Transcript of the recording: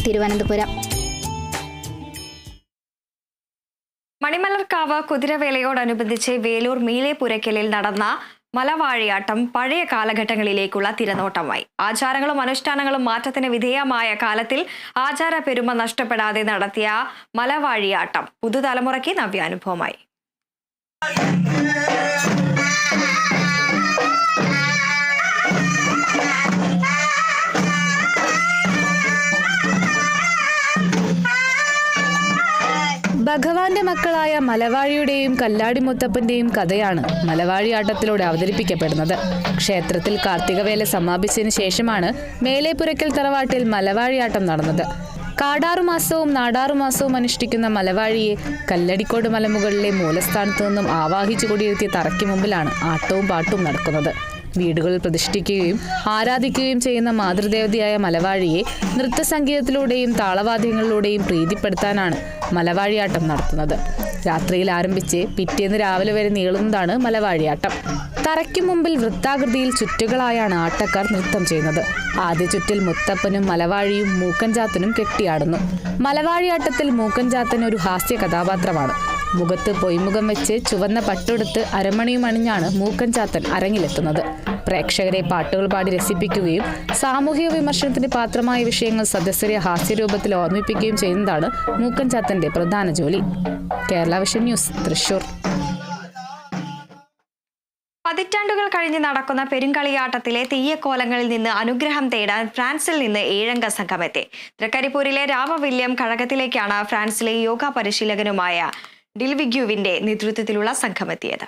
തിരുവനന്തപുരം. മണിമലർക്കാവ് കുതിരവേലയോടനുബന്ധിച്ച് വേലൂർ മീലെപുരയ്ക്കലിൽ നടന്ന മലവാഴിയാട്ടം പഴയ കാലഘട്ടങ്ങളിലേക്കുള്ള തിരനോട്ടമായി. ആചാരങ്ങളും അനുഷ്ഠാനങ്ങളും മാറ്റത്തിന് വിധേയമായ കാലത്തിൽ ആചാര പെരുമ നഷ്ടപ്പെടാതെ നടത്തിയ മലവാഴിയാട്ടം പുതുതലമുറയ്ക്ക് നവ്യാനുഭവമായി. ഭഗവാന്റെ മക്കളായ മലവാഴിയുടെയും കല്ലാടി മുത്തപ്പന്റെയും കഥയാണ് മലവാഴിയാട്ടത്തിലൂടെ അവതരിപ്പിക്കപ്പെടുന്നത്. ക്ഷേത്രത്തിൽ കാർത്തികവേല സമാപിച്ചതിന് ശേഷമാണ് മേലെപുരയ്ക്കൽ തറവാട്ടിൽ മലവാഴിയാട്ടം നടന്നത്. കാടാറുമാസവും നാടാറുമാസവും അനുഷ്ഠിക്കുന്ന മലവാഴിയെ കല്ലടിക്കോട് മലമുകളിലെ മൂലസ്ഥാനത്തു നിന്നും ആവാഹിച്ചു കൊടിയിരുത്തിയ തറയ്ക്ക് മുമ്പിലാണ് ആട്ടവും പാട്ടും നടക്കുന്നത്. വീടുകളിൽ പ്രതിഷ്ഠിക്കുകയും ആരാധിക്കുകയും ചെയ്യുന്ന മാതൃദേവതയായ മലവാഴിയെ നൃത്തസംഗീതത്തിലൂടെയും താളവാദ്യങ്ങളിലൂടെയും പ്രീതിപ്പെടുത്താനാണ് മലവാഴിയാട്ടം നടത്തുന്നത്. രാത്രിയിൽ ആരംഭിച്ച് പിറ്റേന്ന് രാവിലെ വരെ നീളുന്നതാണ് മലവാഴിയാട്ടം. തറയ്ക്കു മുമ്പിൽ വൃത്താകൃതിയിൽ ചുറ്റുകളായാണ് ആട്ടക്കാർ നൃത്തം ചെയ്യുന്നത്. ആദ്യ ചുറ്റിൽ മുത്തപ്പനും മലവാഴിയും മൂക്കൻചാത്തനും കെട്ടിയാടുന്നു. മലവാഴിയാട്ടത്തിൽ മൂക്കൻചാത്തൻ ഒരു ഹാസ്യ കഥാപാത്രമാണ്. മുഖത്ത് പൊയ്മുഖം വെച്ച് ചുവന്ന പട്ടെടുത്ത് അരമണിയും അണിഞ്ഞാണ് മൂക്കൻചാത്തൻ അരങ്ങിലെത്തുന്നത്. പ്രേക്ഷകരെ പാട്ടുകൾ പാടി രസിപ്പിക്കുകയും സാമൂഹിക വിമർശനത്തിന് പാത്രമായ വിഷയങ്ങൾ സദസ്യരെ ഹാസ്യരൂപത്തിൽ ഓർമ്മിപ്പിക്കുകയും ചെയ്യുന്നതാണ് മൂക്കൻചാത്തന്റെ പ്രധാന ജോലി. Kerala vision news, Thrissur. പതിറ്റാണ്ടുകൾ കഴിഞ്ഞ് നടക്കുന്ന പെരുങ്കളിയാട്ടത്തിലെ തെയ്യക്കോലങ്ങളിൽ നിന്ന് അനുഗ്രഹം തേടാൻ ഫ്രാൻസിൽ നിന്ന് 7 അംഗ സംഘമെത്തി. തൃക്കരിപ്പൂരിലെ രാമവില്യം കഴകത്തിലേക്കാണ് ഫ്രാൻസിലെ യോഗ പരിശീലകനുമായ ഡിൽവിഗ്യുവിന്റെ നേതൃത്വത്തിലുള്ള സംഘമെത്തിയത്.